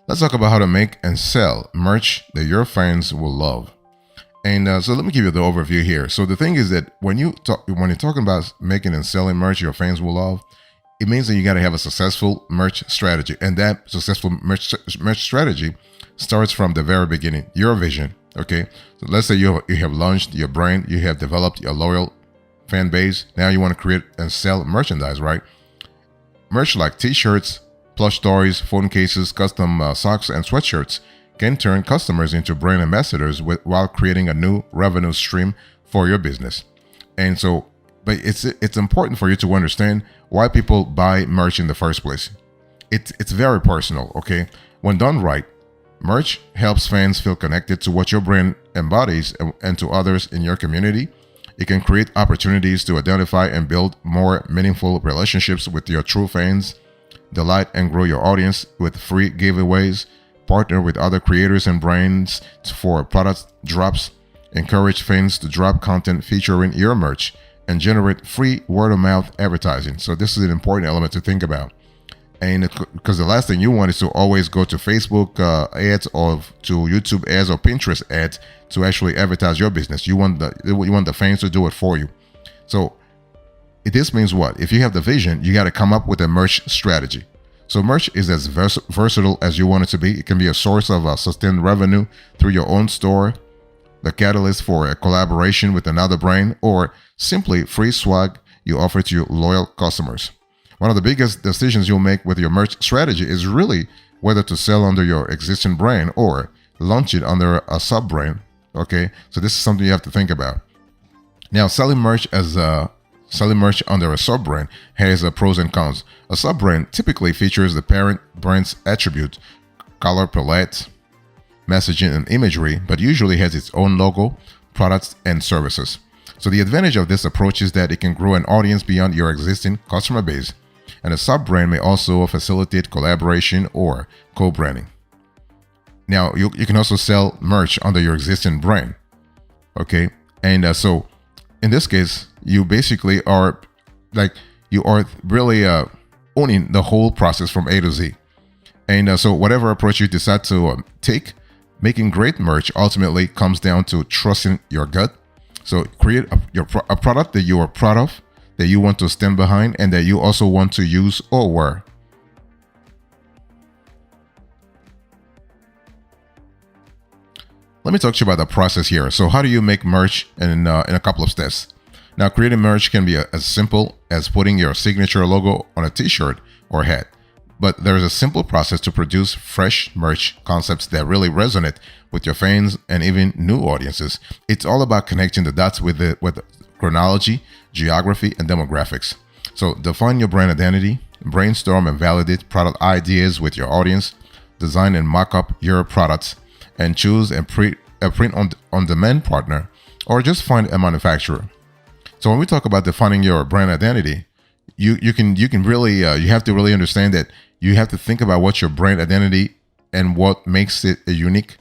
Let's talk about how to make and sell merch that your fans will love. And so let me give you the overview here. So the thing is that when you're talking about making and selling merch your fans will love, it means that you got to have a successful merch strategy, and that successful merch strategy starts from the very beginning. Your vision. Okay, so let's say you have launched your brand, you have developed your loyal fan base. Now you want to create and sell merchandise, right? Merch like T-shirts, plush toys, phone cases, custom socks, and sweatshirts can turn customers into brand ambassadors while creating a new revenue stream for your business. And so, but it's important for you to understand why people buy merch in the first place. It's very personal, okay? When done right, merch helps fans feel connected to what your brand embodies and to others in your community. It can create opportunities to identify and build more meaningful relationships with your true fans, delight and grow your audience with free giveaways, partner with other creators and brands for product drops, encourage fans to drop content featuring your merch, and generate free word-of-mouth advertising. So this is an important element to think about. And because the last thing you want is to always go to Facebook ads or to YouTube ads or Pinterest ads to actually advertise your business. You want the fans to do it for you. So this means what? If you have the vision, you got to come up with a merch strategy. So merch is as versatile as you want it to be. It can be a source of sustained revenue through your own store, the catalyst for a collaboration with another brand, or simply free swag you offer to your loyal customers. One of the biggest decisions you'll make with your merch strategy is really whether to sell under your existing brand or launch it under a sub-brand. Okay, so this is something you have to think about. Now, selling merch under a sub-brand has pros and cons. A sub-brand typically features the parent brand's attribute, color palette, messaging, and imagery, but usually has its own logo, products, and services. So the advantage of this approach is that it can grow an audience beyond your existing customer base, and a sub-brand may also facilitate collaboration or co-branding. Now, you can also sell merch under your existing brand, okay? And so in this case, you basically are really owning the whole process from A to Z. And so whatever approach you decide to take, making great merch ultimately comes down to trusting your gut. So create a product that you are proud of, that you want to stand behind, and that you also want to use or wear. Let me talk to you about the process here. So how do you make merch in a couple of steps? Now, creating merch can be as simple as putting your signature logo on a t-shirt or hat. But there is a simple process to produce fresh merch concepts that really resonate with your fans and even new audiences. It's all about connecting the dots with chronology, geography, and demographics. So define your brand identity, brainstorm and validate product ideas with your audience, design and mock up your products, and choose a print-on-demand partner, or just find a manufacturer. So when we talk about defining your brand identity, you have to really understand that you have to think about what's your brand identity and what makes it unique.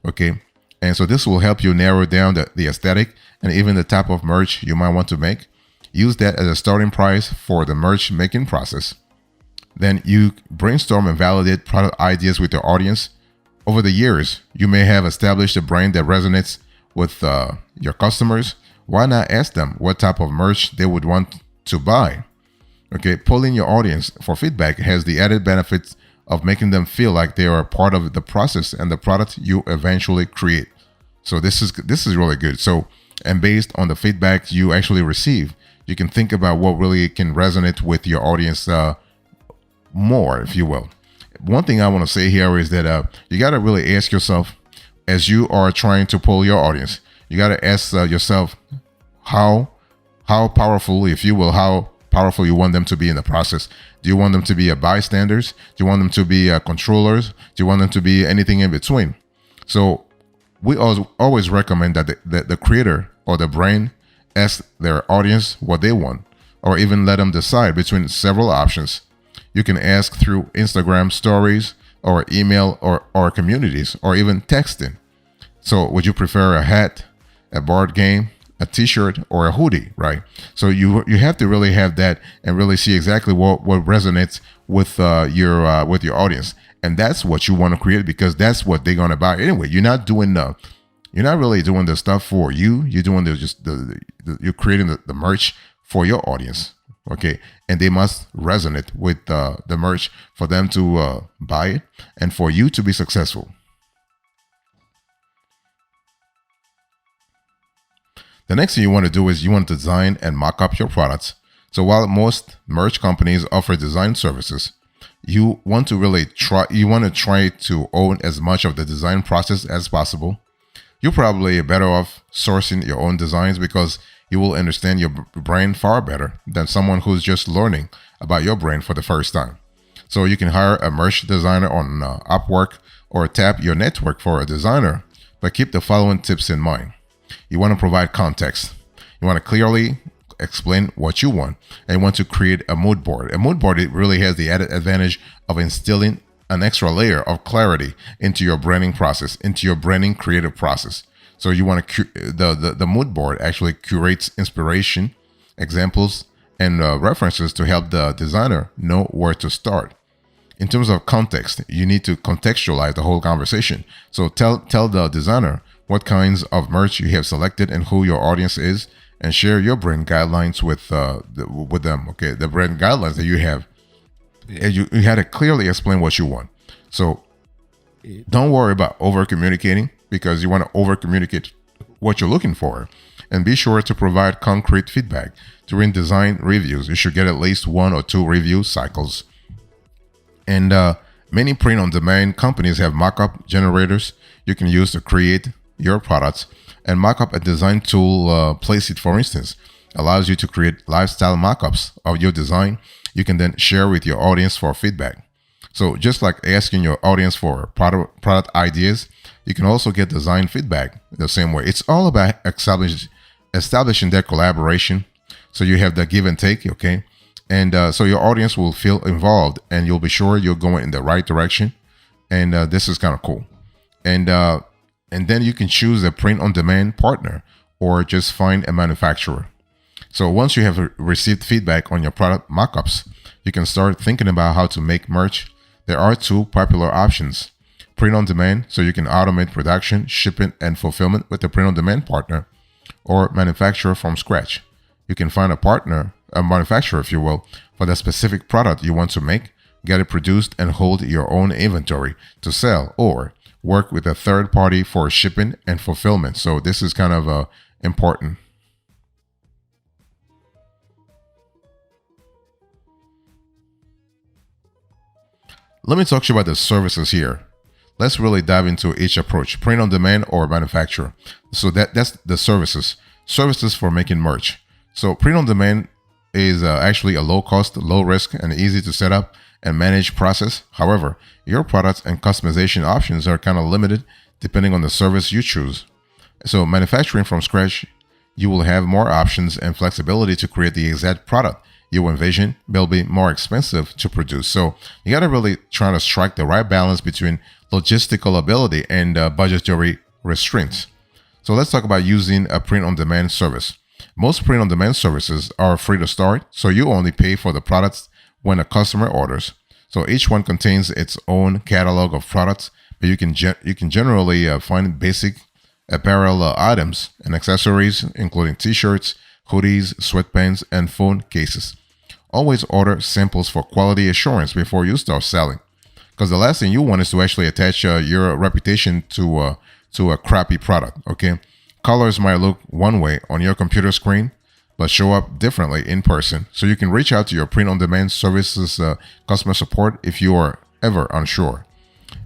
Okay. And so this will help you narrow down the aesthetic and even the type of merch you might want to make. Use that as a starting price for the merch making process. Then you brainstorm and validate product ideas with your audience. Over the years, you may have established a brand that resonates with your customers. Why not ask them what type of merch they would want to buy? Okay, polling your audience for feedback has the added benefit of making them feel like they are part of the process and the product you eventually create. So this is really good. So, and based on the feedback you actually receive, you can think about what really can resonate with your audience more, if you will. One thing I want to say here is that you got to really ask yourself, as you are trying to poll your audience, you got to ask yourself how powerful, if you will, how powerful you want them to be in the process. Do you want them to be bystanders? Do you want them to be controllers? Do you want them to be anything in between? So we always recommend that the creator or the brand ask their audience what they want, or even let them decide between several options. You can ask through Instagram stories or email or communities, or even texting. So would you prefer a hat, a board game, a t-shirt, or a hoodie, right? So you have to really have that and really see exactly what resonates with your audience. And that's what you want to create, because that's what they're gonna buy anyway. You're not really doing the stuff for you. You're doing you're creating the merch for your audience. Okay, and they must resonate with the merch for them to buy it and for you to be successful. The next thing you want to do is you want to design and mock up your products. So while most merch companies offer design services, you want to try to own as much of the design process as possible. You're probably better off sourcing your own designs, because you will understand your brand far better than someone who's just learning about your brand for the first time. So you can hire a merch designer on Upwork or tap your network for a designer, but keep the following tips in mind. You want to provide context. You want to clearly explain what you want, and you want to create a mood board. A mood board, it really has the added advantage of instilling an extra layer of clarity into your branding process, into your branding creative process. So you want to the mood board actually curates inspiration, examples, and references to help the designer know where to start. In terms of context, you need to contextualize the whole conversation. So tell the designer what kinds of merch you have selected and who your audience is, and share your brand guidelines with them. Okay, the brand guidelines that you have. And you had to clearly explain what you want. So don't worry about over communicating, because you want to over communicate what you're looking for. And be sure to provide concrete feedback during design reviews. You should get at least 1 or 2 review cycles. And many print-on-demand companies have mock-up generators you can use to create your products. And mock-up, a design tool, Placeit, for instance, allows you to create lifestyle mock-ups of your design. You can then share with your audience for feedback. So just like asking your audience for product ideas, you can also get design feedback the same way. It's all about establishing that collaboration. So you have the give and take, okay? And so your audience will feel involved, and you'll be sure you're going in the right direction. And this is kind of cool. And then you can choose a print-on-demand partner, or just find a manufacturer. So once you have received feedback on your product mockups, you can start thinking about how to make merch. There are 2 popular options: print-on-demand, so you can automate production, shipping, and fulfillment with a print-on-demand partner, or manufacturer from scratch. You can find a manufacturer, if you will, for the specific product you want to make, get it produced, and hold your own inventory to sell, or work with a third party for shipping and fulfillment. So this is kind of important. Let me talk to you about the services here. Let's really dive into each approach: print on demand or manufacturer. So that's the services for making merch. So print on demand is actually a low cost, low risk, and easy to set up and manage process. However, your products and customization options are kind of limited depending on the service you choose. So manufacturing from scratch, you will have more options and flexibility to create the exact product you envision. They'll be more expensive to produce. So you got to really try to strike the right balance between logistical ability and budgetary restraints. So let's talk about using a print-on-demand service. Most print-on-demand services are free to start, so you only pay for the products when a customer orders. So each one contains its own catalog of products, but you can generally find basic apparel items and accessories, including t-shirts, hoodies, sweatpants, and phone cases. Always order samples for quality assurance before you start selling, because the last thing you want is to actually attach your reputation to a crappy product. Okay, colors might look one way on your computer screen, but show up differently in person. So you can reach out to your print-on-demand services customer support if you are ever unsure.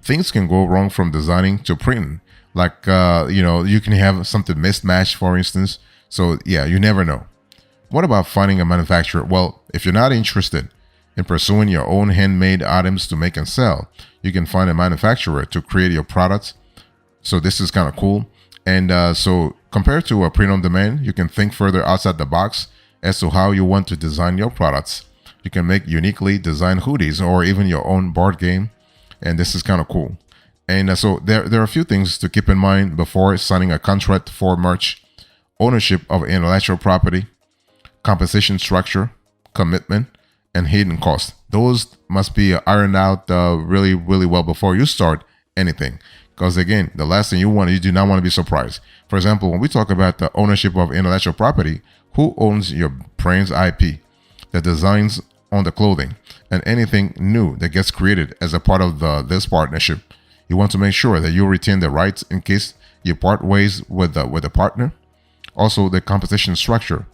Things can go wrong from designing to printing. Like you can have something mismatched, for instance. So yeah, you never know. What about finding a manufacturer? Well, if you're not interested in pursuing your own handmade items to make and sell, you can find a manufacturer to create your products. So this is kind of cool. And so compared to a print-on-demand, you can think further outside the box as to how you want to design your products. You can make uniquely designed hoodies or even your own board game. And this is kind of cool. And so there are a few things to keep in mind before signing a contract for merch: ownership of intellectual property, compensation structure, commitment, and hidden costs. Those must be ironed out really, really well before you start anything. Because again, the last thing you do not want to be surprised. For example, when we talk about the ownership of intellectual property, who owns your brand's IP, the designs on the clothing, and anything new that gets created as a part of this partnership? You want to make sure that you retain the rights in case you part ways with the partner. Also, the compensation structure.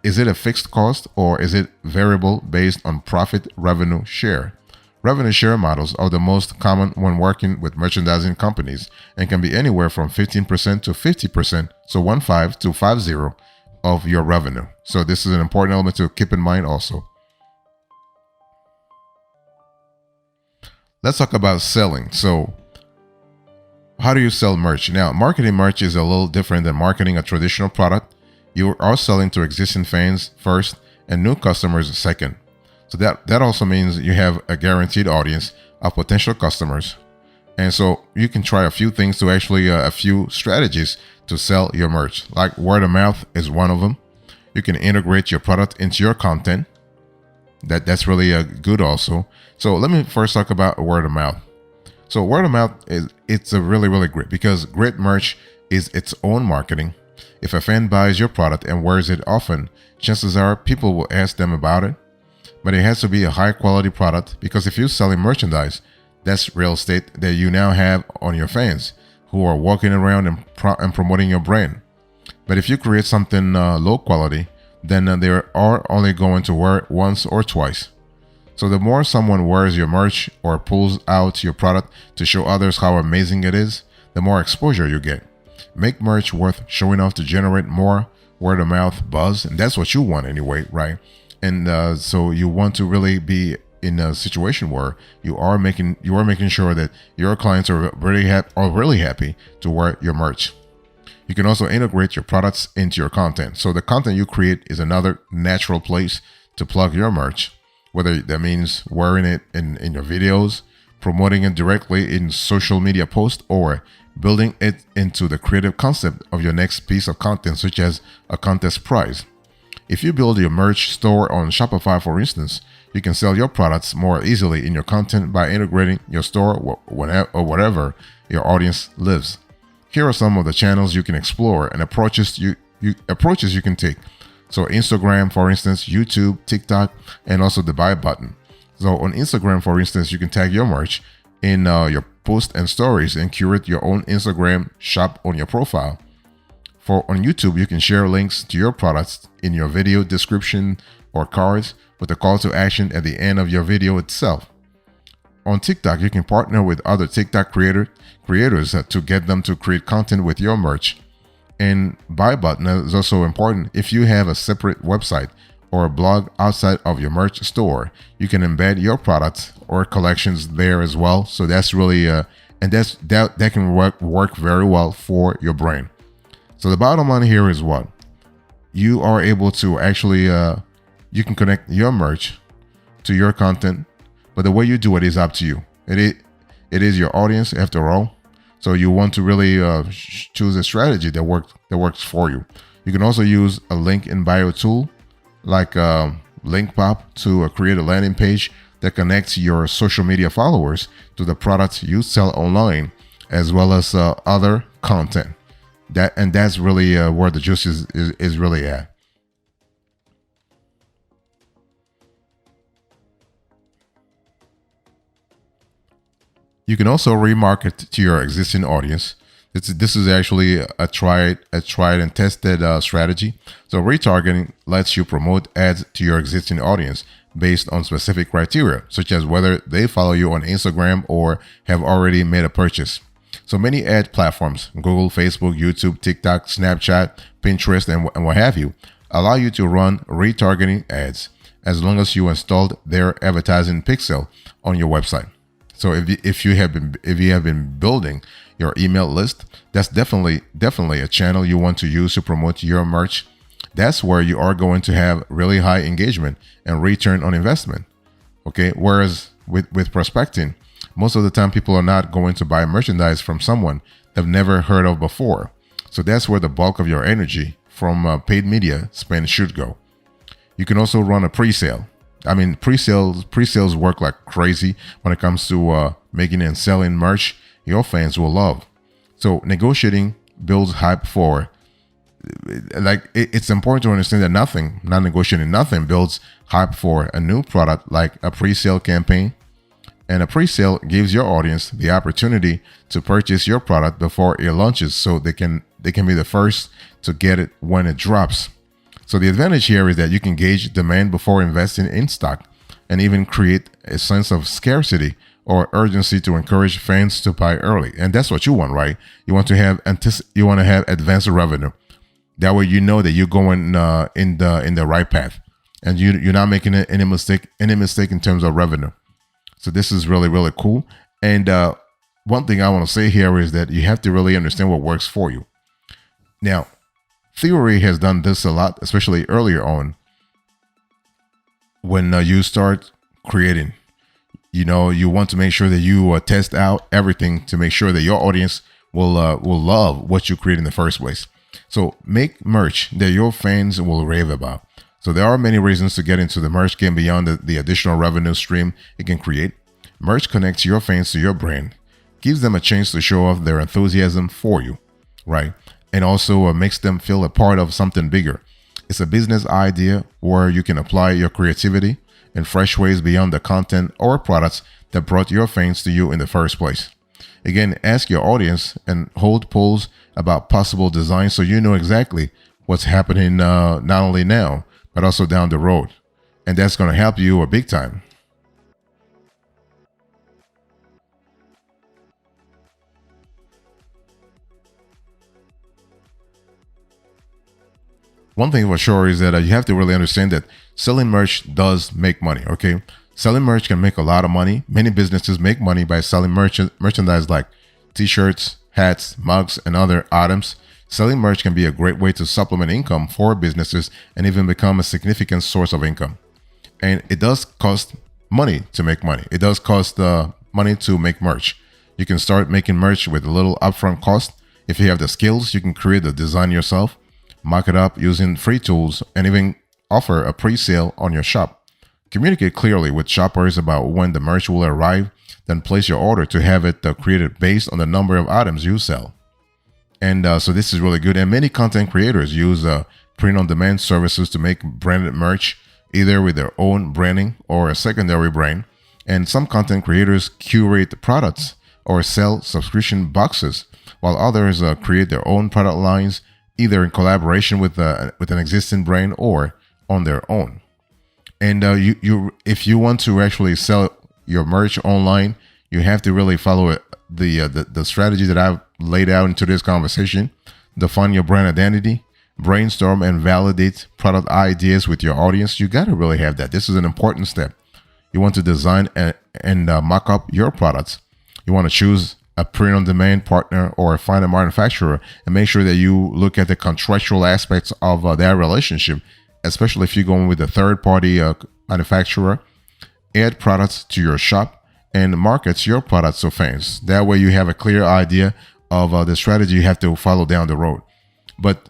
Is it a fixed cost or is it variable based on profit revenue share? Revenue share models are the most common when working with merchandising companies and can be anywhere from 15% to 50%, so 15 to 50 of your revenue. So this is an important element to keep in mind also. Let's talk about selling. So how do you sell merch? Now, marketing merch is a little different than marketing a traditional product. You are selling to existing fans first and new customers second. So that also means you have a guaranteed audience of potential customers. And so you can try a few things to actually, a few strategies to sell your merch. Like word of mouth is one of them. You can integrate your product into your content. That's really good also. So let me first talk about word of mouth. So word of mouth it's a really, really great, because great merch is its own marketing. If a fan buys your product and wears it often, chances are people will ask them about it. But it has to be a high quality product, because if you're selling merchandise, that's real estate that you now have on your fans who are walking around and promoting your brand. But if you create something low quality, then they are only going to wear it once or twice. So the more someone wears your merch or pulls out your product to show others how amazing it is, the more exposure you get. Make merch worth showing off to generate more word of mouth buzz, and that's what you want anyway, right? And so you want to really be in a situation where you are making sure that your clients are really happy to wear your merch. You can also integrate your products into your content. So the content you create is another natural place to plug your merch, whether that means wearing it in your videos, promoting it directly in social media posts, or building it into the creative concept of your next piece of content, such as a contest prize. If you build your merch store on Shopify, for instance, you can sell your products more easily in your content by integrating your store wherever your audience lives. Here are some of the channels you can explore and approaches you can take. So Instagram, for instance, YouTube, TikTok, and also the buy button. So on Instagram, for instance, you can tag your merch in your posts and stories and curate your own Instagram shop on your profile. On YouTube, you can share links to your products in your video description or cards with a call to action at the end of your video itself. On TikTok, you can partner with other TikTok creators to get them to create content with your merch. And buy button is also important. If you have a separate website or a blog outside of your merch store, you can embed your products or collections there as well. So that's really and that can work very well for your brand. So the bottom line here is what? You are able to actually, you can connect your merch to your content, but the way you do it is up to you. It is your audience after all. So you want to really choose a strategy that works for you. You can also use a link in bio tool like LinkPop to create a landing page that connects your social media followers to the products you sell online, as well as other content. That's really where the juice is really at. You can also remarket to your existing audience. This is actually a tried and tested strategy. So retargeting lets you promote ads to your existing audience based on specific criteria, such as whether they follow you on Instagram or have already made a purchase. So many ad platforms, Google, Facebook, YouTube, TikTok, Snapchat, Pinterest, and what have you, allow you to run retargeting ads as long as you installed their advertising pixel on your website. So if you have been building your email list, that's definitely a channel you want to use to promote your merch. That's where you are going to have really high engagement and return on investment. Okay, whereas with prospecting, most of the time people are not going to buy merchandise from someone they've never heard of before. So that's where the bulk of your energy from paid media spend should go. You can also run a pre-sale. I mean, pre-sales work like crazy when it comes to making and selling merch your fans will love. So negotiating builds hype for, like, it's important to understand that nothing, not negotiating, nothing builds hype for a new product like a pre-sale campaign. And a pre-sale gives your audience the opportunity to purchase your product before it launches, so they can be the first to get it when it drops. So the advantage here is that you can gauge demand before investing in stock, and even create a sense of scarcity or urgency to encourage fans to buy early. And that's what you want, right? You want to have advanced revenue. That way, you know that you're going in the right path, and you're not making any mistake in terms of revenue. So this is really, really cool. And one thing I want to say here is that you have to really understand what works for you. Now, theory has done this a lot, especially earlier on when you start creating. You want to make sure that you test out everything to make sure that your audience will love what you create in the first place. So make merch that your fans will rave about. So there are many reasons to get into the merch game beyond the additional revenue stream it can create. Merch connects your fans to your brand, gives them a chance to show off their enthusiasm for you, right? And also makes them feel a part of something bigger. It's a business idea where you can apply your creativity in fresh ways beyond the content or products that brought your fans to you in the first place. Again, ask your audience and hold polls about possible designs so you know exactly what's happening not only now, but also down the road. And that's going to help you a big time. One thing for sure is that you have to really understand that selling merch does make money, okay? Selling merch can make a lot of money. Many businesses make money by selling merchandise like t-shirts, hats, mugs, and other items. Selling merch can be a great way to supplement income for businesses and even become a significant source of income. And it does cost money to make money. It does cost money to make merch. You can start making merch with a little upfront cost. If you have the skills, you can create the design yourself, mock it up using free tools, and even offer a pre-sale on your shop. Communicate clearly with shoppers about when the merch will arrive, then place your order to have it created based on the number of items you sell. And so this is really good. And many content creators use print-on-demand services to make branded merch, either with their own branding or a secondary brand. And some content creators curate the products or sell subscription boxes, while others create their own product lines, either in collaboration with an existing brand or on their own. And if you want to actually sell your merch online, you have to really follow the strategy that I've laid out in today's conversation. Define your brand identity, brainstorm and validate product ideas with your audience. You got to really have that. This is an important step. You want to design and mock up your products. You want to choose a print-on-demand partner or find a manufacturer, and make sure that you look at the contractual aspects of that relationship, especially if you're going with a third-party manufacturer. Add products to your shop and market your products to fans. That way you have a clear idea of the strategy you have to follow down the road. But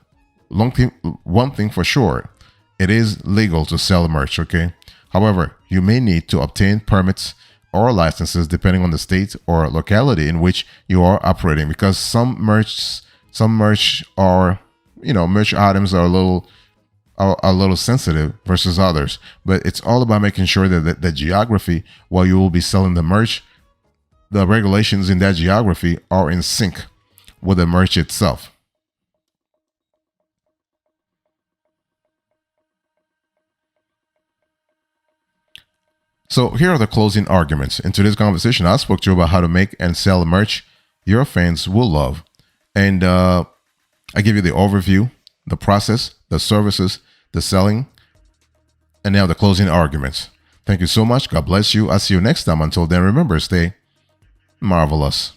one thing for sure, it is legal to sell merch, okay? However, you may need to obtain permits or licenses depending on the state or locality in which you are operating, because some merch are, merch items are a little sensitive versus others. But it's all about making sure that the geography while you will be selling the merch, the regulations in that geography are in sync with the merch itself. So here are the closing arguments. In today's conversation, I spoke to you about how to make and sell merch your fans will love. And I give you the overview, the process, the services, the selling, and now the closing arguments. Thank you so much. God bless you. I'll see you next time. Until then, remember, stay marvelous.